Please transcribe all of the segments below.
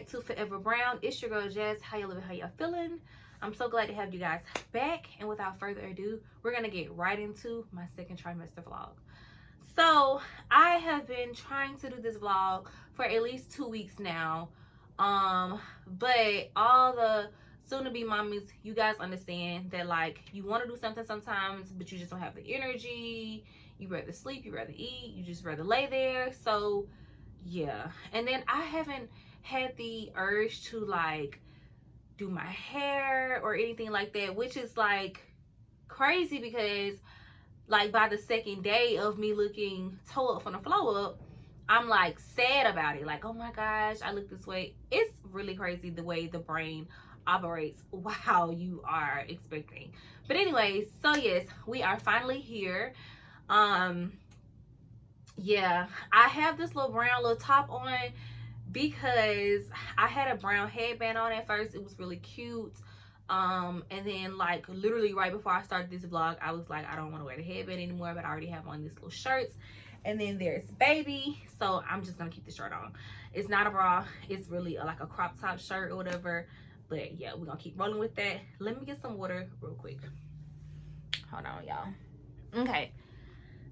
to Forever Brown. It's your girl Jazz. How you living? How y'all feeling? I'm so glad to have you guys back. And without further ado, we're gonna get right into my second trimester vlog. So I have been trying to do this vlog for at least 2 weeks now. But all the soon-to-be mommies, you guys understand that like you want to do something sometimes, but you just don't have the energy. You rather sleep, you rather eat, you just rather lay there. So yeah. And then I haven't had the urge to like do my hair or anything like that, which is like crazy because like by the second day of me looking toe up from the flow up, I'm like sad about it. Like, oh my gosh, I look this way. It's really crazy the way the brain operates while you are expecting. But anyways, so yes, we are finally here. Yeah, I have this little brown little top on because I had a brown headband on at first. It was really cute. And then like literally right before I started this vlog, I was like, I don't want to wear the headband anymore, but I already have on these little shirts. And then there's baby, so I'm just gonna keep the shirt on. It's not a bra, it's really like a crop top shirt or whatever. But yeah, we're gonna keep rolling with that. Let me get some water real quick. Hold on, y'all. Okay,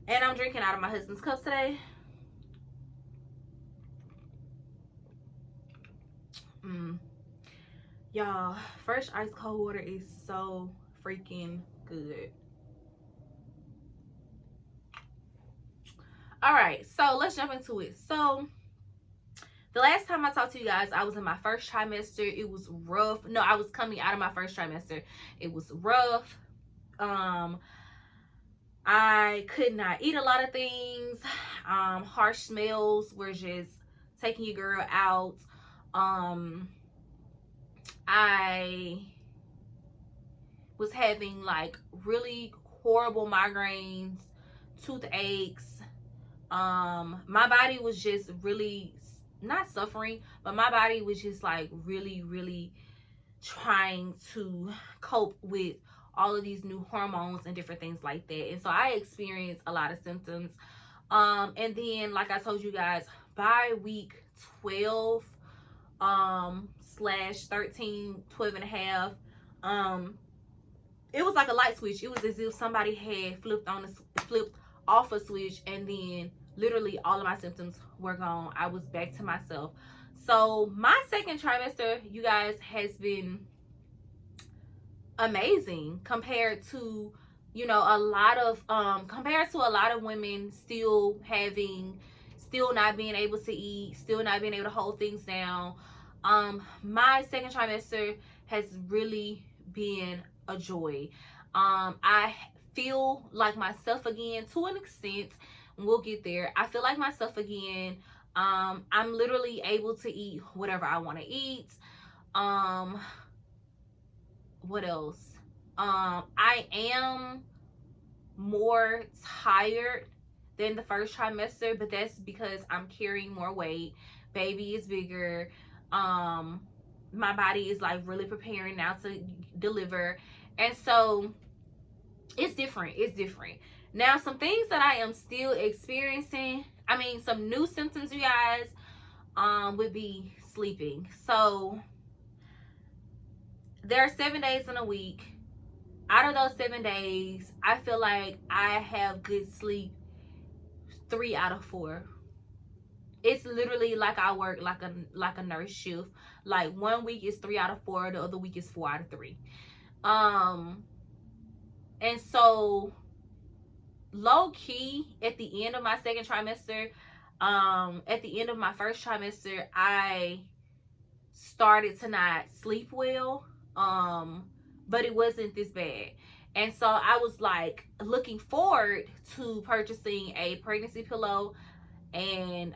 and I'm drinking out of my husband's cup today. Y'all, fresh ice cold water is so freaking good. All right, so let's jump into it. So the last time I talked to you guys, I was in my first trimester. It was rough. No, I was coming out of my first trimester. It was rough. I could not eat a lot of things. Harsh smells were just taking your girl out. I was having like really horrible migraines, toothaches. My body was just really not suffering, but my body was just like really trying to cope with all of these new hormones and different things like that. And so I experienced a lot of symptoms. And then like I told you guys, by week 12 slash 13, 12 and a half, it was like a light switch. It was as if somebody had flipped off a switch, and then literally all of my symptoms were gone. I was back to myself. So my second trimester, you guys, has been amazing compared to, you know, a lot of women still not being able to eat, still not being able to hold things down. My second trimester has really been a joy. I feel like myself again to an extent. We'll get there. I feel like myself again. I'm literally able to eat whatever I want to eat. What else? I am more tired than the first trimester, but that's because I'm carrying more weight. Baby is bigger. My body is like really preparing now to deliver, and so it's different. Now, some things that I am still experiencing, I mean some new symptoms, you guys, would be sleeping. So there are 7 days in a week. Out of those 7 days, I feel like I have good sleep 3 out of 4. It's literally like I work like a nurse shift. Like 1 week is 3 out of 4, the other week is 4 out of 3. And so low key at the end of my second trimester, at the end of my first trimester, I started to not sleep well. But it wasn't this bad. And so I was like looking forward to purchasing a pregnancy pillow. And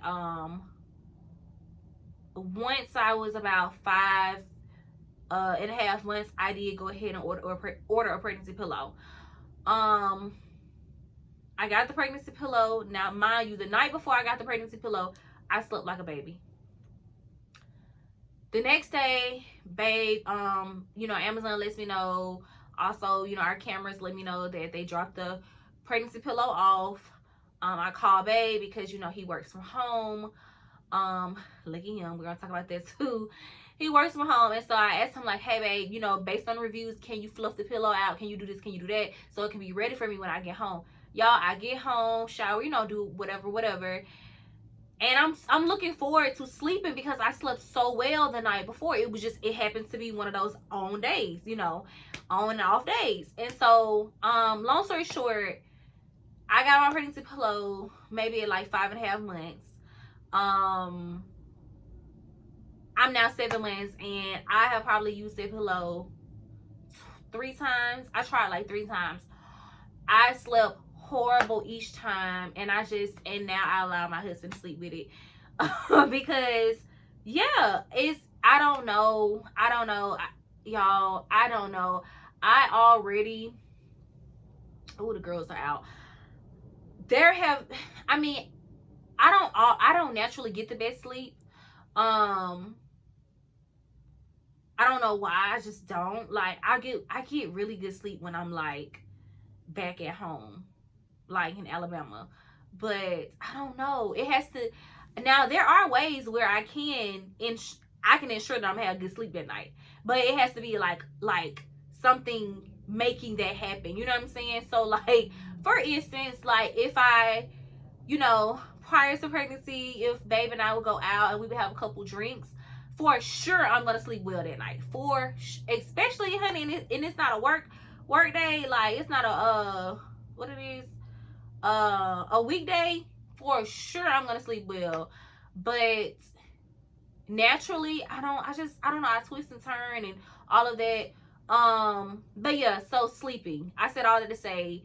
once I was about 5.5 months, I did go ahead and order a pregnancy pillow. I got the pregnancy pillow. Now, mind you, the night before I got the pregnancy pillow, I slept like a baby. The next day, babe, you know, Amazon lets me know. Also, you know, our cameras let me know that they dropped the pregnancy pillow off. I called babe because, you know, he works from home. Lucky him. We're gonna talk about that too. He works from home, and so I asked him like, "Hey, babe, you know, based on the reviews, can you fluff the pillow out? Can you do this? Can you do that? So it can be ready for me when I get home." Y'all, I get home, shower, you know, do whatever, and I'm looking forward to sleeping because I slept so well the night before. It was just, it happens to be one of those on days, you know, on and off days. And so, long story short, I got my pregnancy pillow maybe at like 5.5 months. I'm now 7 months, and I have probably used that pillow 3 times. I tried like 3 times. I slept horrible each time, and now I allow my husband to sleep with it. Because yeah, I don't know, y'all, I don't know. I already, oh, the girls are out. I mean, I don't naturally get the best sleep. I don't know why. I just don't. Like, I get really good sleep when I'm like back at home, like in Alabama. But I don't know. It has to. Now there are ways where I can ensure that I'm having good sleep at night, but it has to be like something making that happen. You know what I'm saying? So like, for instance, like if I, you know, prior to pregnancy, if babe and I would go out and we would have a couple drinks, for sure I'm gonna sleep well that night. Especially, honey, and it's not a work day. Like, it's not a what it is, a weekday. For sure I'm gonna sleep well. But naturally, I don't know. I twist and turn and all of that. But yeah, so sleeping. I said all that to say,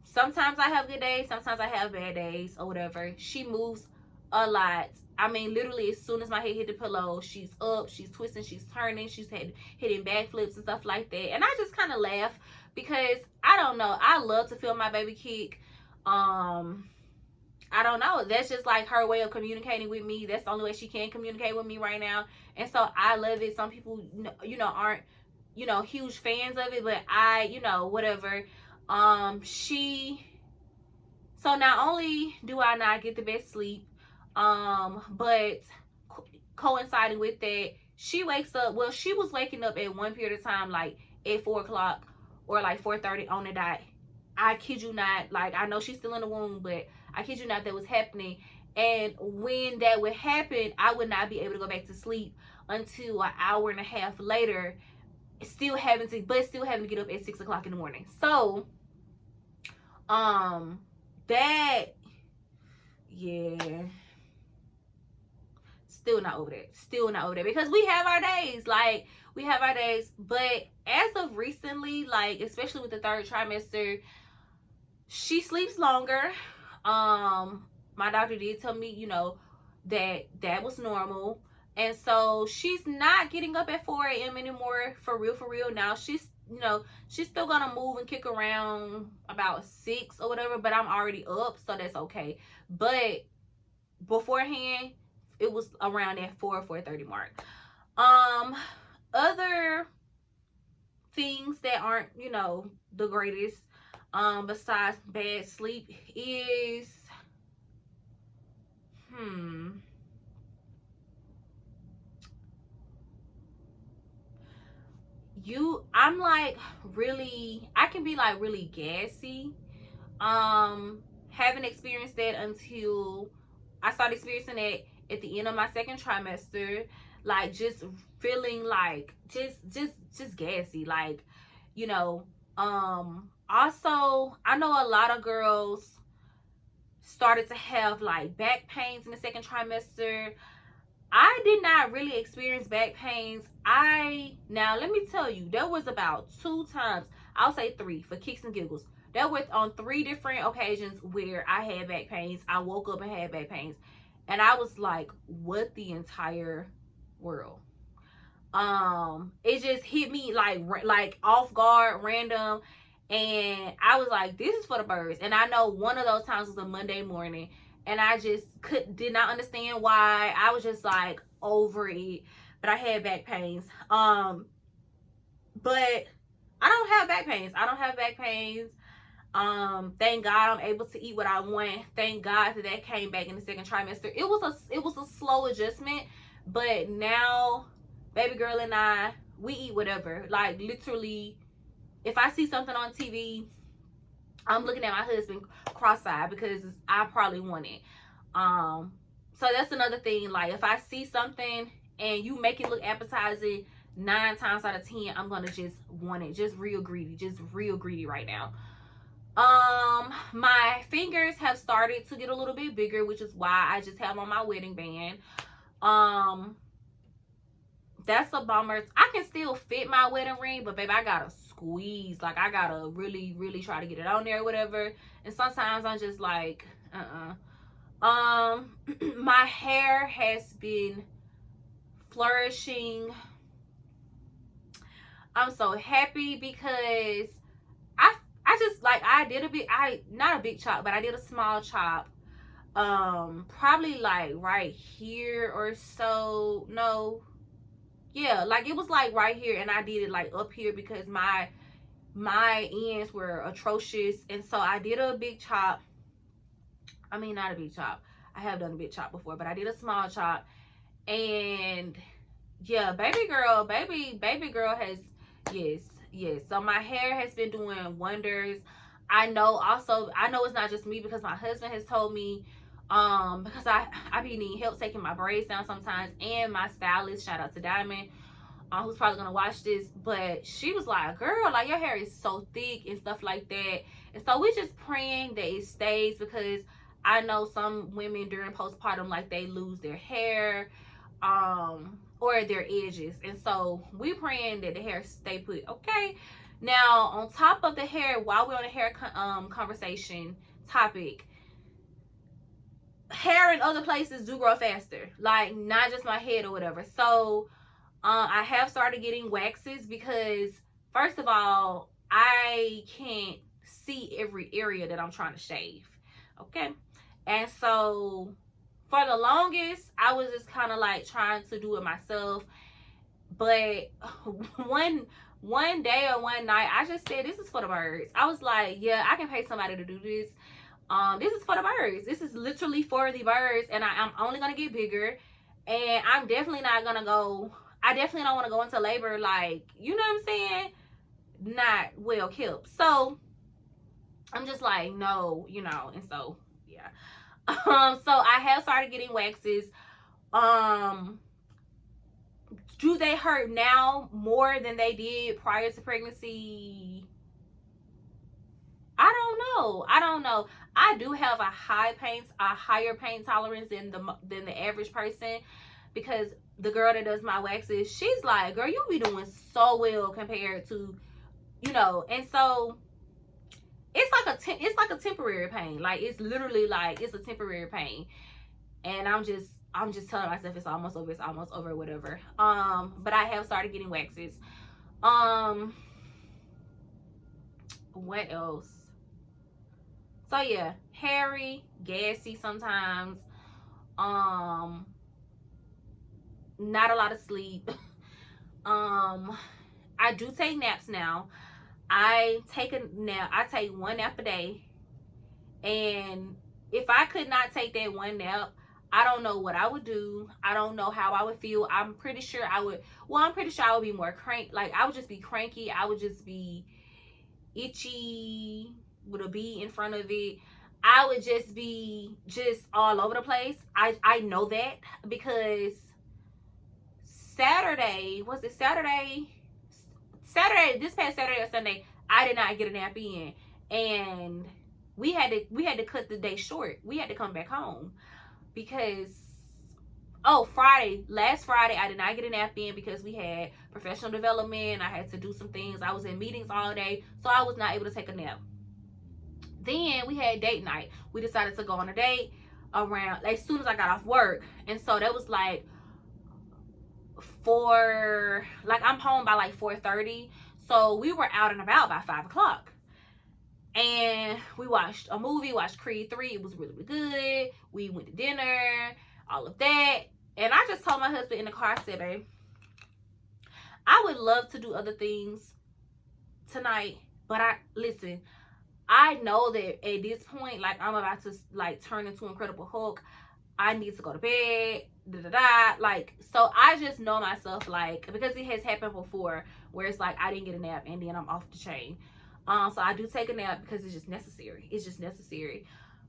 sometimes I have good days, sometimes I have bad days or whatever. She moves a lot. I mean, literally, as soon as my head hit the pillow, she's up, she's twisting, she's turning, she's hitting backflips and stuff like that. And I just kind of laugh because I don't know. I love to feel my baby kick. I don't know. That's just like her way of communicating with me. That's the only way she can communicate with me right now. And so I love it. Some people, you know, aren't, you know, huge fans of it, but I, you know, whatever. So not only do I not get the best sleep, but coinciding with that, she wakes up. Well, she was waking up at one period of time, like at 4 o'clock or like 4:30 on the dot. I kid you not. Like, I know she's still in the womb, but I kid you not, that was happening. And when that would happen, I would not be able to go back to sleep until an hour and a half later, still having to get up at 6 o'clock in the morning. So, that, yeah, still not over that because we have our days. Like, we have our days. But as of recently, like, especially with the third trimester, she sleeps longer. My doctor did tell me, you know, that was normal. And so she's not getting up at 4 a.m. anymore, for real. Now she's, you know, she's still gonna move and kick around about 6 or whatever, but I'm already up, so that's okay. But beforehand, it was around that 4:30 mark. Other things that aren't, you know, the greatest, besides bad sleep, is I'm like, really, I can be like really gassy. Haven't experienced that until I started experiencing it at the end of my second trimester. Like, just feeling like just gassy, like, you know. Also, I know a lot of girls started to have like back pains in the second trimester. I did not really experience back pains. Now let me tell you, there was about 2 times, I'll say 3 for kicks and giggles. There was on 3 different occasions where I had back pains. I woke up and had back pains, and I was like, what the entire world? It just hit me like off guard, random, and I was like, this is for the birds. And I know one of those times was a Monday morning, and I just did not understand why. I was just like over it, but I had back pains. But I don't have back pains. Thank God I'm able to eat what I want. Thank God that came back in the second trimester. It was a slow adjustment, but now baby girl and I, we eat whatever. Like literally, if I see something on TV, I'm looking at my husband cross-eyed because I probably want it. So that's another thing. Like if I see something and you make it look appetizing, 9 times out of 10, I'm gonna just want it. Just real greedy right now. My fingers have started to get a little bit bigger, which is why I just have on my wedding band. That's a bummer. I can still fit my wedding ring, but baby, I gotta squeeze. Like I gotta really, really try to get it on there or whatever. And sometimes I'm just like, my hair has been flourishing. I'm so happy because I just like I did a big not a big chop, but I did a small chop. Probably like right here or so. No, yeah, like it was like right here, and I did it like up here because my ends were atrocious, and so I did a big chop. I mean, not a big chop. I have done a big chop before, but I did a small chop, and yeah, baby girl has, yes. So my hair has been doing wonders. I know it's not just me because my husband has told me, because I be needing help taking my braids down sometimes, and my stylist, shout out to Diamond, who's probably gonna watch this, but she was like, girl, like your hair is so thick and stuff like that. And so we're just praying that it stays, because I know some women during postpartum, like they lose their hair, or their edges, and so we praying that the hair stay put. Okay, now on top of the hair, while we're on the hair conversation topic, hair in other places do grow faster, like not just my head or whatever. So I have started getting waxes because, first of all, I can't see every area that I'm trying to shave. Okay, and so for the longest, I was just kind of like trying to do it myself. But one day or one night, I just said, this is for the birds. I was like, yeah, I can pay somebody to do this. This is for the birds. This is literally for the birds, and I'm only gonna get bigger, and I'm definitely not gonna go. I definitely don't want to go into labor, like, you know what I'm saying, not well kept. So I'm just like, no, and so yeah. So I have started getting waxes. Do they hurt now more than they did prior to pregnancy? I don't know. I do have a higher pain tolerance than the average person, because the girl that does my waxes, she's like, girl, you be doing so well compared to, and so it's like a temporary pain. Like it's literally like it's a temporary pain, and I'm just telling myself it's almost over, whatever. But I have started getting waxes. What else? So yeah, hairy, gassy sometimes. Not a lot of sleep. I do take naps now. I take one nap a day. And if I could not take that one nap, I don't know what I would do. I don't know how I would feel. I'm pretty sure I would be more like I would just be cranky. I would just be itchy with a bee in front of it. I would just be all over the place. I know that because Saturday, this past Saturday or Sunday, I did not get a nap in, and we had to cut the day short. We had to come back home because last Friday I did not get a nap in because we had professional development. I had to do some things. I was in meetings all day, so I was not able to take a nap. Then we had date night. We decided to go on a date around as soon as I got off work, and so that was like I'm home by like 4:30. So we were out and about by 5 o'clock. And we watched a movie, watched Creed 3. It was really, really good. We went to dinner, all of that. And I just told my husband in the car, I said, babe, I would love to do other things tonight. But I know that at this point, like, I'm about to like turn into Incredible Hulk. I need to go to bed. Like, so I just know myself, like, because it has happened before where it's like I didn't get a nap and then I'm off the chain. So I do take a nap because it's just necessary. It's just necessary.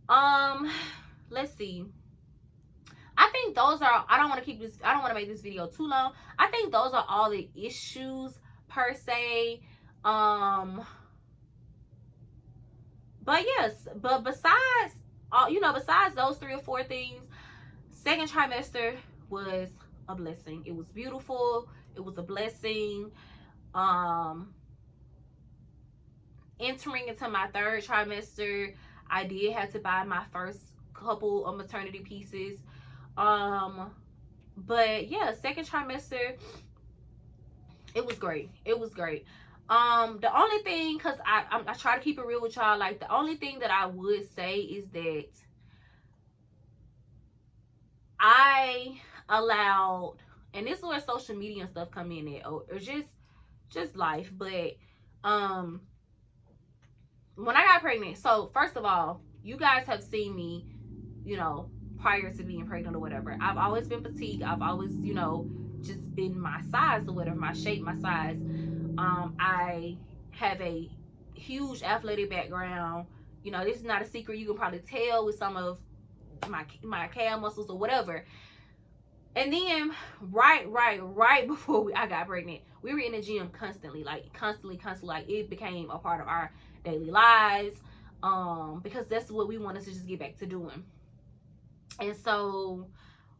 Let's see. I think those are, I don't want to keep this, I don't want to make this video too long. I think those are all the issues per se. But yes, but besides besides those 3 or 4 things, second trimester was a blessing. It was beautiful. It was a blessing. Entering into my 3rd trimester, I did have to buy my first couple of maternity pieces. But yeah, second trimester, it was great. It was great. The only thing, because I try to keep it real with y'all, like, the only thing that I would say is that I allowed, and this is where social media and stuff come in at, or just life, but when I got pregnant, so first of all, you guys have seen me, prior to being pregnant or whatever. I've always been petite. I've always, just been my size or whatever, my shape, my size. I have a huge athletic background. This is not a secret. You can probably tell with some of my calf muscles or whatever. And then right before I got pregnant, we were in the gym constantly, like constantly. Like, it became a part of our daily lives, because that's what we wanted to just get back to doing. And so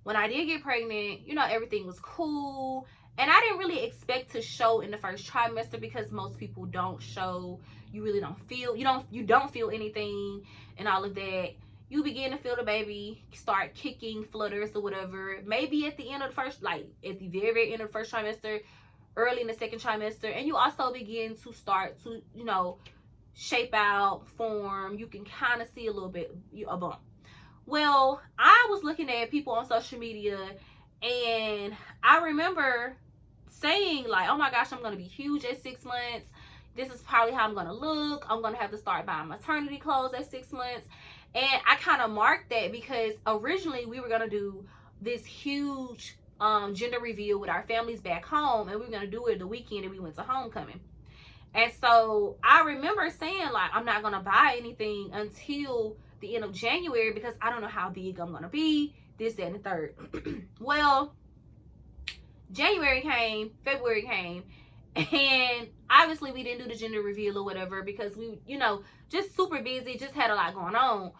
when I did get pregnant, everything was cool. And I didn't really expect to show in the first trimester because most people don't show. You really don't feel, you don't feel anything and all of that. You begin to feel the baby start kicking, flutters or whatever. Maybe at the end of the first, like at the very, very end of the first trimester, early in the second trimester. And you also begin to start to, shape out, form. You can kind of see a little bit, a bump. Well, I was looking at people on social media and I remember saying, like, oh my gosh, I'm going to be huge at 6 months. This is probably how I'm going to look. I'm going to have to start buying maternity clothes at 6 months. And I kind of marked that because originally we were going to do this huge gender reveal with our families back home. And we were going to do it the weekend that we went to homecoming. And so I remember saying, like, I'm not going to buy anything until the end of January because I don't know how big I'm going to be, this, that, and the third. Well, January came, February came, and obviously we didn't do the gender reveal or whatever because we, just super busy, just had a lot going on.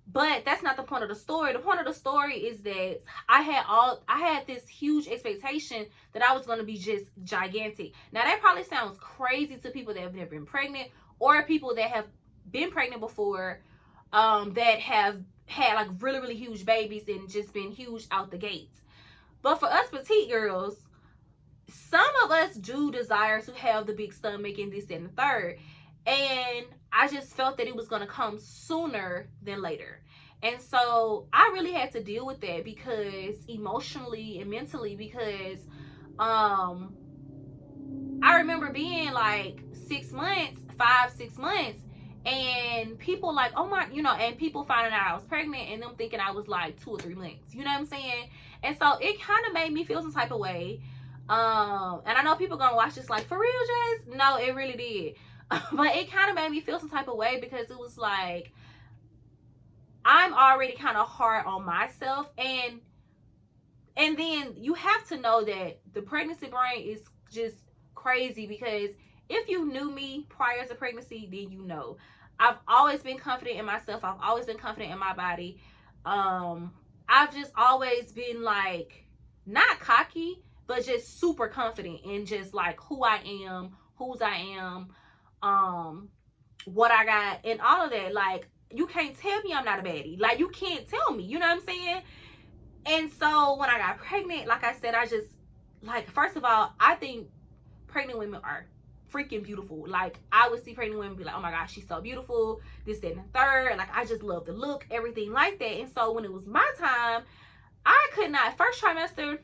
But that's not the point of the story. The point of the story is that I had this huge expectation that I was going to be just gigantic. Now, that probably sounds crazy to people that have never been pregnant or people that have been pregnant before, that have had like really, really huge babies and just been huge out the gates. But for us petite girls, some of us do desire to have the big stomach and this and the third. And I just felt that it was going to come sooner than later. And so I really had to deal with that because emotionally and mentally, because I remember being like 6 months, 5-6 months, and people like, oh my, and people finding out I was pregnant and them thinking I was like 2 or 3 months. You know what I'm saying? And so it kind of made me feel some type of way. And I know people gonna watch this like, for real, Jazz? No, it really did. But it kind of made me feel some type of way because it was like, I'm already kind of hard on myself. And then you have to know that the pregnancy brain is just crazy because if you knew me prior to pregnancy, then you know. I've always been confident in myself. I've always been confident in my body. I've just always been like, not cocky, but just super confident in just like who I am, whose I am, what I got, and all of that. Like, you can't tell me I'm not a baddie. Like, you can't tell me, you know what I'm saying? And so when I got pregnant, like I said, I just, like, first of all, I think pregnant women are freaking beautiful. Like, I would see pregnant women be like, oh my gosh, she's so beautiful, this, that, and the third. Like, I just love the look, everything like that. And so when it was my time, I could not, first trimester,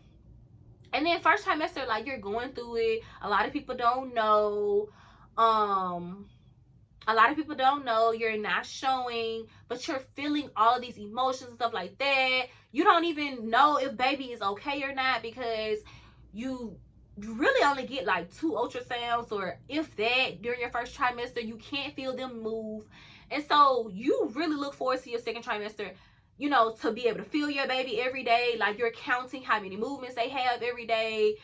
and then first trimester, like, you're going through it. A lot of people don't know. A lot of people don't know, you're not showing, but you're feeling all of these emotions and stuff like that. You don't even know if baby is okay or not, because you really only get like 2 ultrasounds, or if that, during your first trimester. You can't feel them move. And so you really look forward to your second trimester, you know, to be able to feel your baby every day. Like, you're counting how many movements they have every day.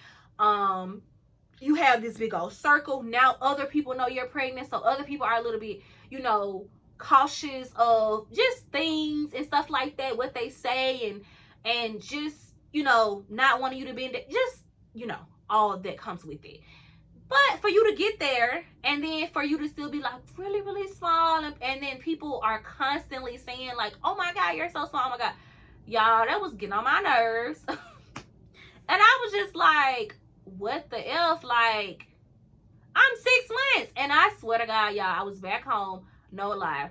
You have this big old circle. Now other people know you're pregnant, so other people are a little bit, you know, cautious of just things and stuff like that, what they say, and just, you know, not wanting you to be in that, just, you know, all that comes with it. But for you to get there, and then for you to still be like really, really small, and then people are constantly saying like, oh my God, you're so small, oh my God. Y'all, that was getting on my nerves. And I was just like, what the F? Like, I'm 6 months. And I swear to God, y'all, I was back home, no lie.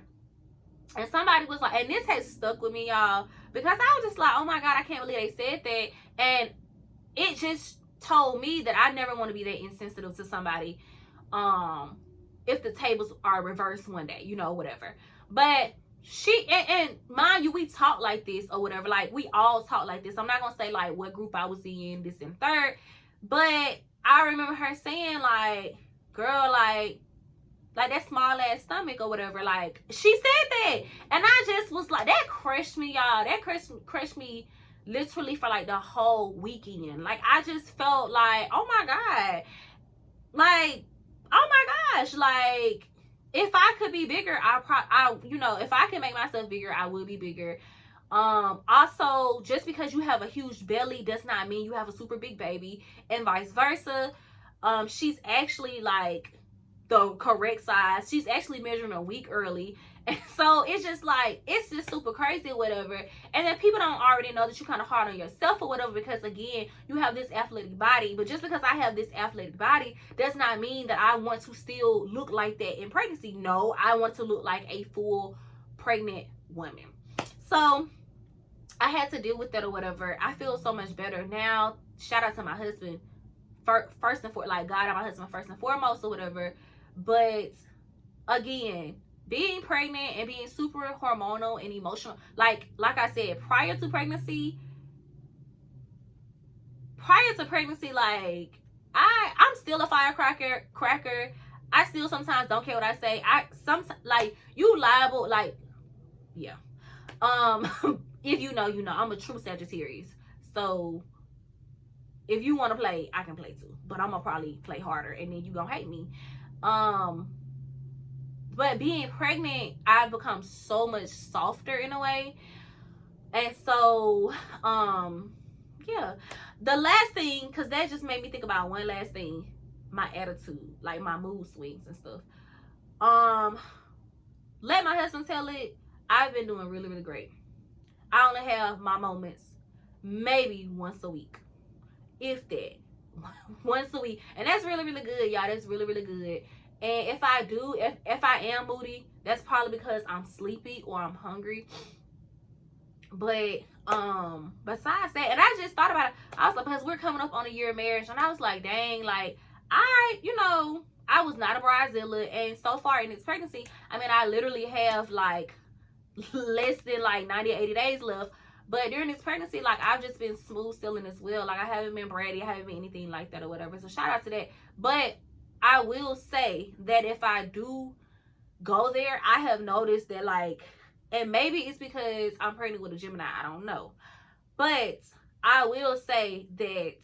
And somebody was like, and this has stuck with me, y'all, because I was just like, oh my God, I can't believe they said that. And it just told me that I never want to be that insensitive to somebody, if the tables are reversed one day, you know, whatever. But she, and mind you, we talk like this or whatever, like we all talk like this. I'm not gonna say like what group I was in, this and third, but I remember her saying like, girl, like that small ass stomach or whatever, like she said that. And I just was like, that crushed me, y'all. That crushed me literally for like the whole weekend. Like, I just felt like, oh my God, like, oh my gosh, like, if I could be bigger, I you know, if I can make myself bigger, I would be bigger. Also, just because you have a huge belly does not mean you have a super big baby, and vice versa. She's actually like the correct size. She's actually measuring a week early. And so it's just like, it's just super crazy or whatever. And then people don't already know that you're kind of hard on yourself or whatever, because again, you have this athletic body. But just because I have this athletic body does not mean that I want to still look like that in pregnancy. No, I want to look like a full pregnant woman. So I had to deal with that or whatever. I feel so much better now. Shout out to my husband first and foremost, like God and my husband first and foremost or whatever. But again, being pregnant and being super hormonal and emotional, like I said, prior to pregnancy, like I'm still a firecracker. I still sometimes don't care what I say. I sometimes, like, you liable, like, yeah. If you know, you know, I'm a true Sagittarius. So if you want to play, I can play too. But I'm gonna probably play harder, and then you gonna hate me. But being pregnant, I've become so much softer in a way. And so, yeah. The last thing, because that just made me think about one last thing, my attitude, like my mood swings and stuff. Let my husband tell it, I've been doing really, really great. I only have my moments maybe once a week, if that. Once a week. And that's really, really good, y'all. That's really, really good. And if I do, if I am moody, that's probably because I'm sleepy or I'm hungry. But besides that, and I just thought about it, I was like, because we're coming up on a year of marriage, and I was like, dang, like, you know, I was not a bridezilla, and so far in this pregnancy, I mean, I literally have like less than like 90 or 80 days left. But during this pregnancy, like, I've just been smooth sailing as well. Like, I haven't been bratty, I haven't been anything like that or whatever. So shout out to that. But I will say that if I do go there, I have noticed that, like, and maybe it's because I'm pregnant with a Gemini, I don't know. But I will say that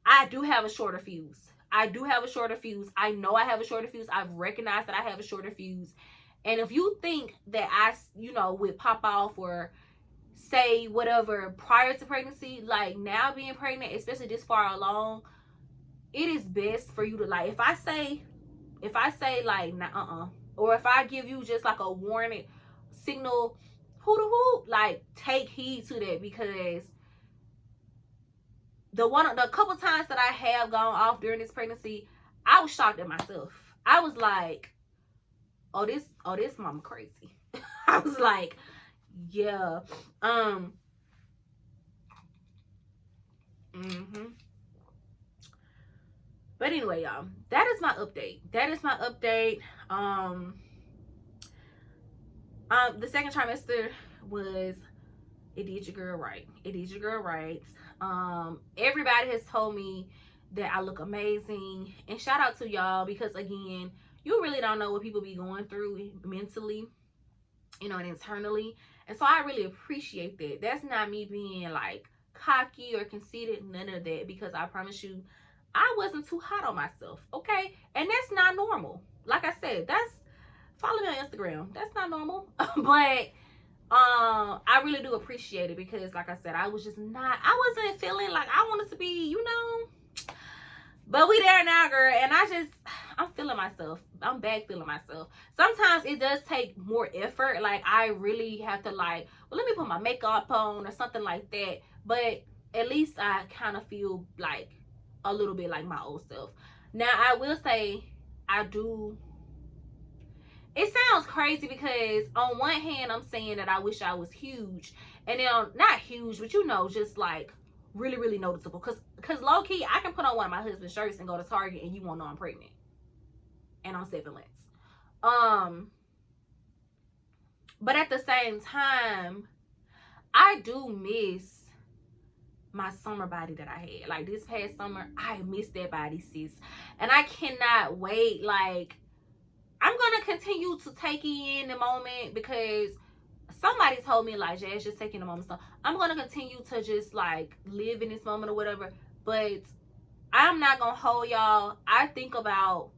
I do have a shorter fuse. I do have a shorter fuse. I know I have a shorter fuse. I've recognized that I have a shorter fuse. And if you think that I, you know, would pop off or say whatever prior to pregnancy, like now being pregnant, especially this far along, it is best for you to, like, if I say like, or if I give you just like a warning signal, hoot, like, take heed to that, because the couple times that I have gone off during this pregnancy, I was shocked at myself. I was like, oh this mama crazy. I was like, yeah. But anyway, y'all, that is my update. That is my update. The second trimester was, it did your girl right. It did your girl right. Everybody has told me that I look amazing, and shout out to y'all, because again, you really don't know what people be going through mentally, you know, and internally. And so I really appreciate that. That's not me being like cocky or conceited, none of that, because I promise you, I wasn't too hot on myself, okay? And that's not normal. Like I said, that's, follow me on Instagram. That's not normal. But I really do appreciate it, because like I said, I was just not, I wasn't feeling like I wanted to be, you know. But we there now, girl, and I'm feeling myself. I'm back feeling myself. Sometimes it does take more effort. Like, I really have to, like, well, let me put my makeup on or something like that. But at least I kind of feel like a little bit like my old self. Now, I will say, I do. It sounds crazy, because on one hand, I'm saying that I wish I was huge, and then not huge, but you know, just like really, really noticeable. Cause low key, I can put on one of my husband's shirts and go to Target, and you won't know I'm pregnant, and on 7 months. But at the same time, I do miss my summer body that I had. Like, this past summer, I miss that body, sis, and I cannot wait. Like, I'm gonna continue to take in the moment, because somebody told me, like, Jazz, just taking the moment. So I'm gonna continue to just like live in this moment or whatever. But I'm not gonna hold y'all. I think about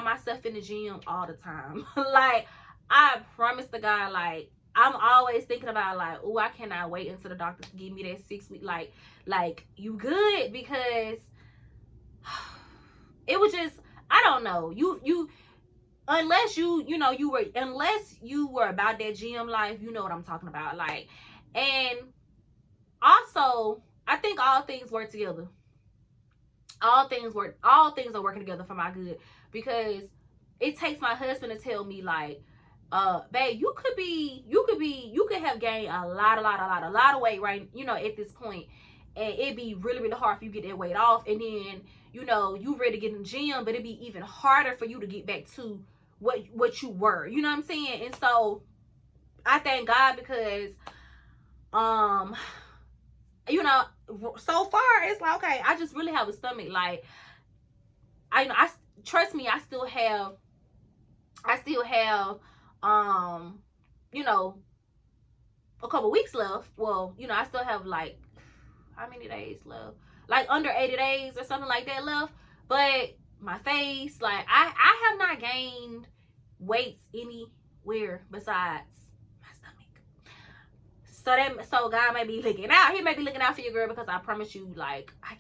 myself in the gym all the time. Like, I promise to God, like, I'm always thinking about, like, oh, I cannot wait until the doctor to give me that 6 week, like you good, because it was just, I don't know, you unless unless you were about that gym life, you know what I'm talking about. Like, and also, I think all things work together. All things are working together for my good, because it takes my husband to tell me, like, babe, you could have gained a lot of weight, right, you know, at this point, and it'd be really, really hard for you to get that weight off, and then, you know, you ready to get in the gym, but it'd be even harder for you to get back to what you were, you know what I'm saying? And so I thank God, because you know, so far it's like, okay, I just really have a stomach. Like, I trust me, I still have you know, a couple weeks left. Well, you know, I still have, like, how many days left? Like, under 80 days or something like that left. But my face, like, I have not gained weights anywhere besides my stomach. So God may be looking out. He may be looking out for you, girl, because I promise you, like, I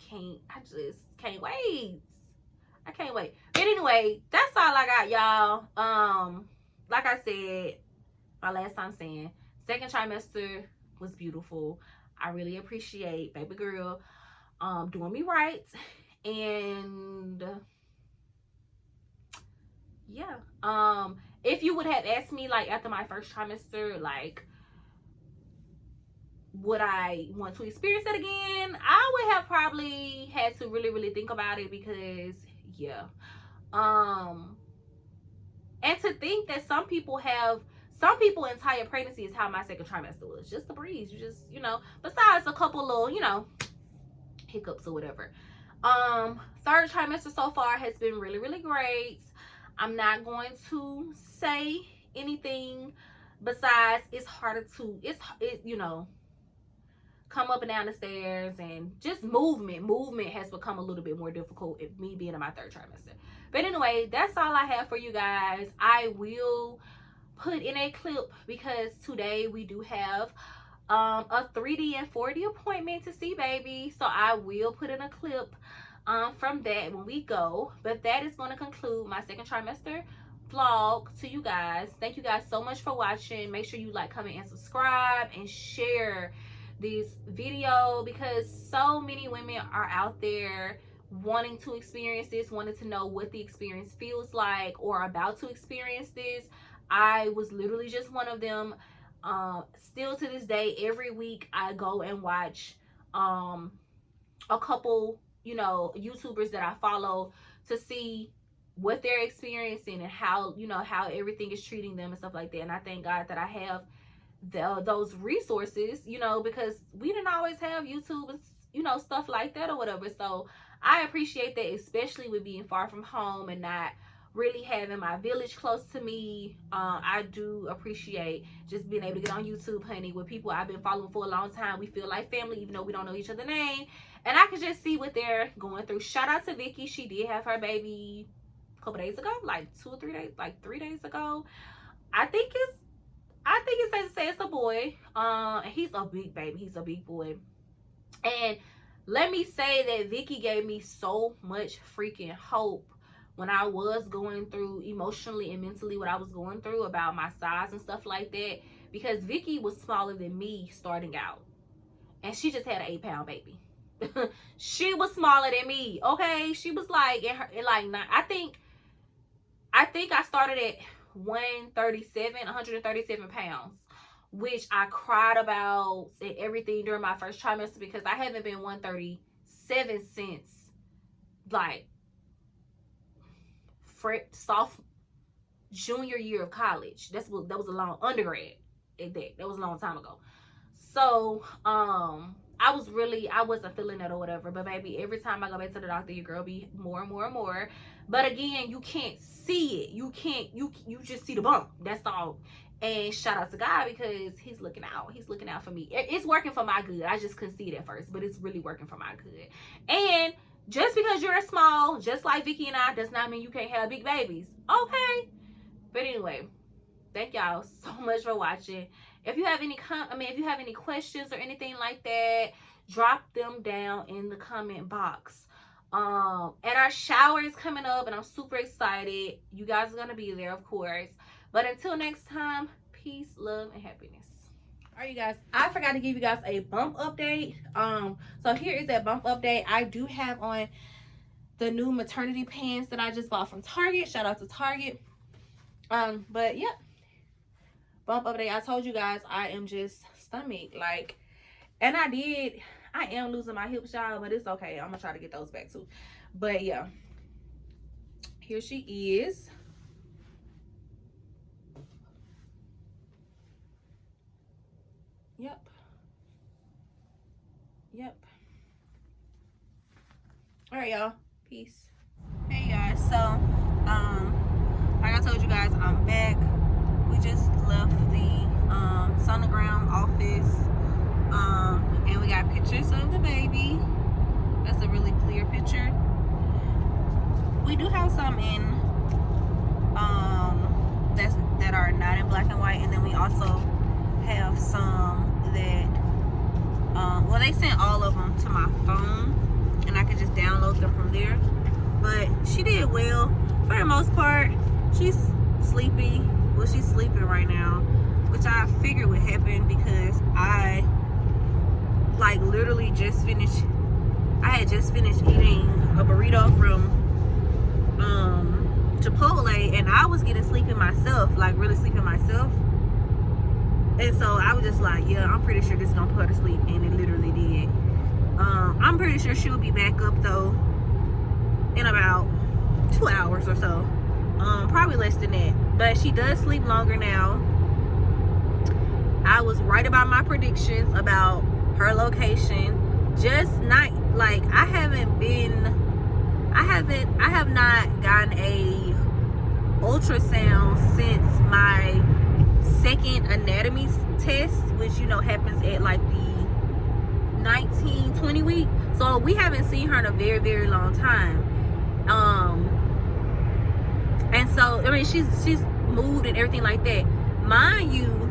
just can't wait. I can't wait. But anyway, that's all I got, y'all. Like I said, my last time saying, second trimester was beautiful. I really appreciate baby girl doing me right. And yeah. If you would have asked me, like, after my first trimester, like, would I want to experience it again, I would have probably had to really, really think about it, because yeah. And to think that some people entire pregnancy is how my second trimester was. Just a breeze. You just, you know, besides a couple little, you know, hiccups or whatever. Third trimester so far has been really, really great. I'm not going to say anything besides it's harder to, you know, come up and down the stairs, and just movement has become a little bit more difficult, me being in my third trimester. But anyway, that's all I have for you guys. I will put in a clip, because today we do have a 3D and 4D appointment to see baby, so I will put in a clip from that when we go. But that is going to conclude my second trimester vlog to you guys. Thank you guys so much for watching. Make sure you like, comment, and subscribe, and share this video, because so many women are out there wanting to experience this, wanting to know what the experience feels like, or about to experience this. I was literally just one of them. Still to this day, every week I go and watch a couple, you know, YouTubers that I follow to see what they're experiencing and how, you know, how everything is treating them and stuff like that. And I thank God that I have those resources, you know, because we didn't always have YouTube and, you know, stuff like that or whatever. So I appreciate that, especially with being far from home and not really having my village close to me. I do appreciate just being able to get on YouTube, honey, with people I've been following for a long time. We feel like family, even though we don't know each other's name. And I can just see what they're going through. Shout out to Vicky. She did have her baby a couple days ago, like 2 or 3 days, like 3 days ago. I think it's safe to say it's a boy. He's a big baby. He's a big boy. And let me say that Vicky gave me so much freaking hope when I was going through emotionally and mentally what I was going through about my size and stuff like that. Because Vicky was smaller than me starting out. And she just had an 8-pound baby. She was smaller than me, okay? She was like, I think I started at 137 pounds, which I cried about and everything during my first trimester because I haven't been 137 since like soft junior year of college. That was a long undergrad. That was a long time ago. So I wasn't feeling that or whatever. But baby, every time I go back to the doctor, your girl be more and more and more. But again, you can't see it. You just see the bump. That's all. And shout out to God because he's looking out. He's looking out for me. It's working for my good. I just couldn't see it at first, but it's really working for my good. And just because you're small, just like Vicky and I, does not mean you can't have big babies. Okay. But anyway, thank y'all so much for watching. If you have any if you have any questions or anything like that, drop them down in the comment box. And our shower is coming up and I'm super excited. You guys are gonna be there, of course. But until next time, peace, love, and happiness. All right, you guys, I forgot to give you guys a bump update. So here is that bump update. I do have on the new maternity pants that I just bought from Target. Shout out to Target. But yeah, bump update. I told you guys I am just stomach like, and I am losing my hips, y'all, but it's okay. I'm gonna try to get those back too. But yeah, here she is. Yep. All right, y'all. Peace. Hey guys, so like I told you guys, I'm back. We just left the sonogram office, and we got pictures of the baby. That's a really clear picture. We do have some in that are not in black and white, and then we also have some that well, they sent all of them to my phone and I could just download them from there. But she did well for the most part. She's sleepy. Well, she's sleeping right now, which I figured would happen because I like literally just finished. I had just finished eating a burrito from Chipotle, and I was getting sleepy myself, like really sleeping myself. And so I was just like, yeah, I'm pretty sure this is gonna put her to sleep, and it literally did. I'm pretty sure she'll be back up though in about 2 hours or so. Probably less than that. But she does sleep longer now. I was right about my predictions about her location. Just not like I have not gotten a ultrasound since my second anatomy test, which you know happens at like the 19-20 week. So we haven't seen her in a very, very long time. And so I mean she's moved and everything like that. Mind you,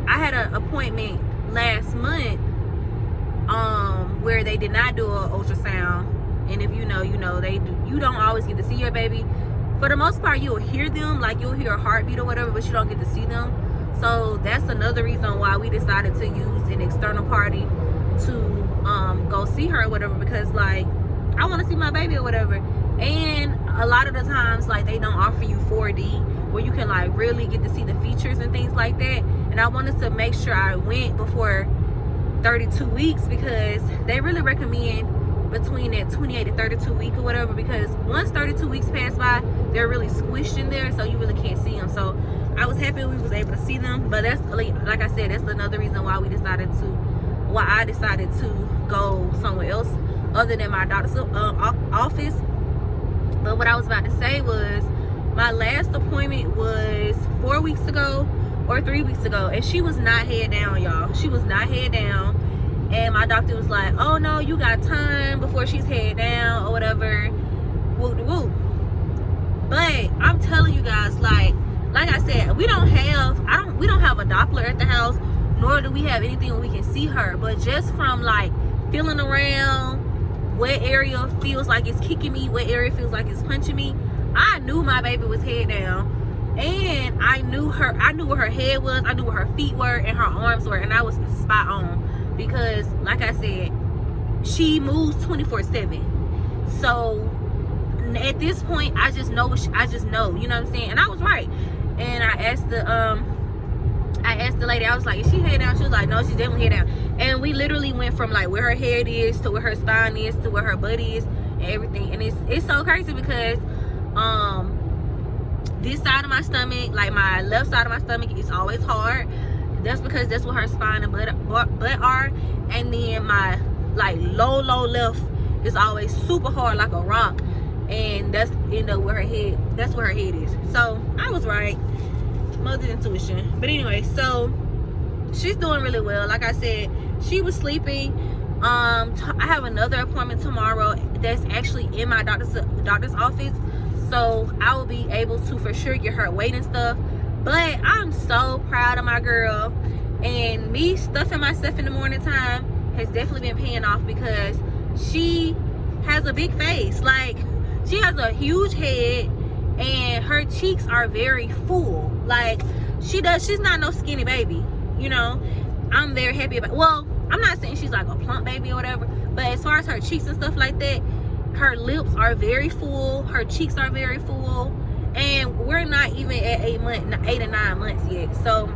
I had an appointment last month where they did not do an ultrasound. And if you know, you don't always get to see your baby. For the most part, you'll hear them, like you'll hear a heartbeat or whatever, but you don't get to see them. So that's another reason why we decided to use an external party to go see her or whatever, because like I want to see my baby or whatever. And a lot of the times, like, they don't offer you 4D where you can like really get to see the features and things like that. And I wanted to make sure I went before 32 weeks, because they really recommend between that 28 to 32 week or whatever, because once 32 weeks pass by, they're really squished in there, so you really can't see them. So I was happy we was able to see them. But that's, like I said, that's another reason why I decided to go somewhere else other than my doctor's office. But what I was about to say was, my last appointment was 4 weeks ago or 3 weeks ago, and she was not head down, y'all. She was not head down. And my doctor was like, oh no, you got time before she's head down or whatever. Woo. But I'm telling you guys, like I said, we don't have a Doppler at the house, nor do we have anything where we can see her. But just from like feeling around, what area feels like it's kicking me, what area feels like it's punching me, I knew my baby was head down. And I knew where her head was, I knew where her feet were and her arms were, and I was spot on. Because like I said, she moves 24/7. So at this point, I just know, you know what I'm saying? And I was right. And I asked the lady, I was like, is she head down? She was like, no, she's definitely head down. And we literally went from like where her head is to where her spine is to where her butt is and everything. And it's so crazy because this side of my stomach, like my left side of my stomach, is always hard. That's because that's where her spine and butt are. And then my like low left is always super hard like a rock. And that's where her head is. So I was right. Mother's intuition. But anyway, so she's doing really well. Like I said, she was sleeping. I have another appointment tomorrow that's actually in my doctor's office. So I will be able to for sure get her weight and stuff. But I'm so proud of my girl. And me stuffing myself in the morning time has definitely been paying off, because she has a big face. Like, she has a huge head and her cheeks are very full. Like, she's not no skinny baby, you know. I'm very happy about, well, I'm not saying she's like a plump baby or whatever, but as far as her cheeks and stuff like that, her lips are very full, her cheeks are very full, and we're not even at 8 or 9 months yet. So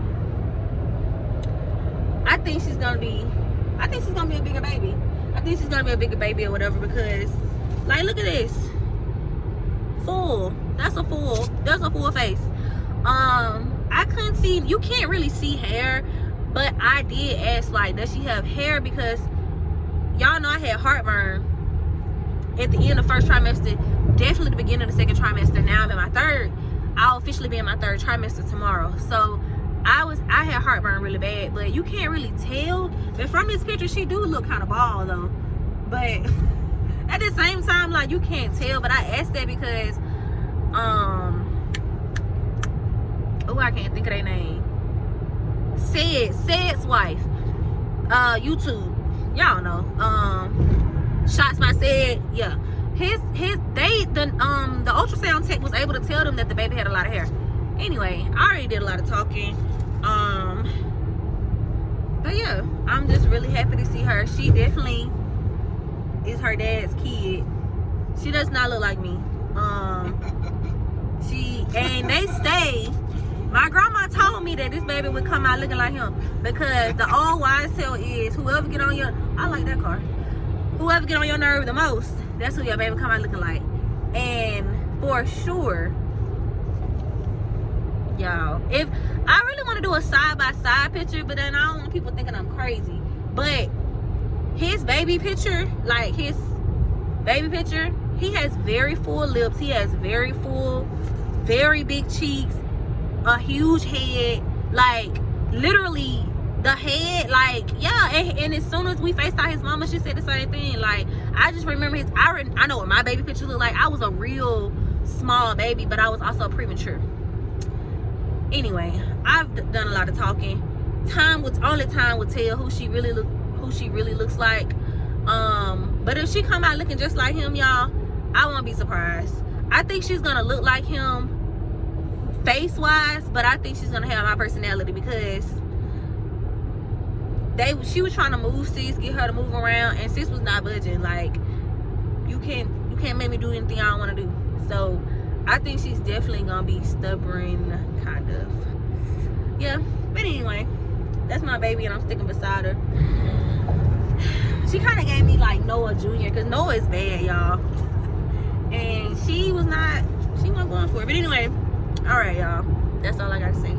I think she's gonna be a bigger baby. I think she's gonna be a bigger baby or whatever, because like, look at this. Full. That's a full face. I couldn't see, you can't really see hair, but I did ask, like, does she have hair? Because y'all know I had heartburn at the end of the first trimester, definitely the beginning of the second trimester. Now I'm in my third. I'll officially be in my third trimester tomorrow. So I had heartburn really bad, but you can't really tell. But from this picture, she do look kind of bald though. But at the same time, like, you can't tell. But I asked that because I can't think of their name. Said's wife, YouTube, y'all know, Shots by Said, yeah, the ultrasound tech was able to tell them that the baby had a lot of hair. Anyway, I already did a lot of talking. But yeah, I'm just really happy to see her. She definitely is her dad's kid. She does not look like me. They say, my grandma told me that this baby would come out looking like him, because the old wise tale is, whoever get on your nerve the most, that's who your baby come out looking like. And for sure, y'all, if I really want to do a side-by-side picture, but then I don't want people thinking I'm crazy, but his baby picture, he has very full lips, he has very full, very big cheeks, a huge head, like literally the head, like, yeah. And as soon as we FaceTime his mama, she said the same thing. Like, I just remember I know what my baby picture looked like. I was a real small baby, but I was also premature. Anyway, I've done a lot of talking. Only time will tell who she really looks like. But if she come out looking just like him, y'all, I won't be surprised. I think she's gonna look like him face wise, but I think she's gonna have my personality, because she was trying to move sis, get her to move around, and sis was not budging. Like, you can't make me do anything I don't want to do. So I think she's definitely gonna be stubborn, kind of. Yeah, but anyway, that's my baby, and I'm sticking beside her. She kind of gave me like Noah Jr. because Noah is bad, y'all. And she wasn't going for it. But anyway, all right, y'all. That's all I got to say.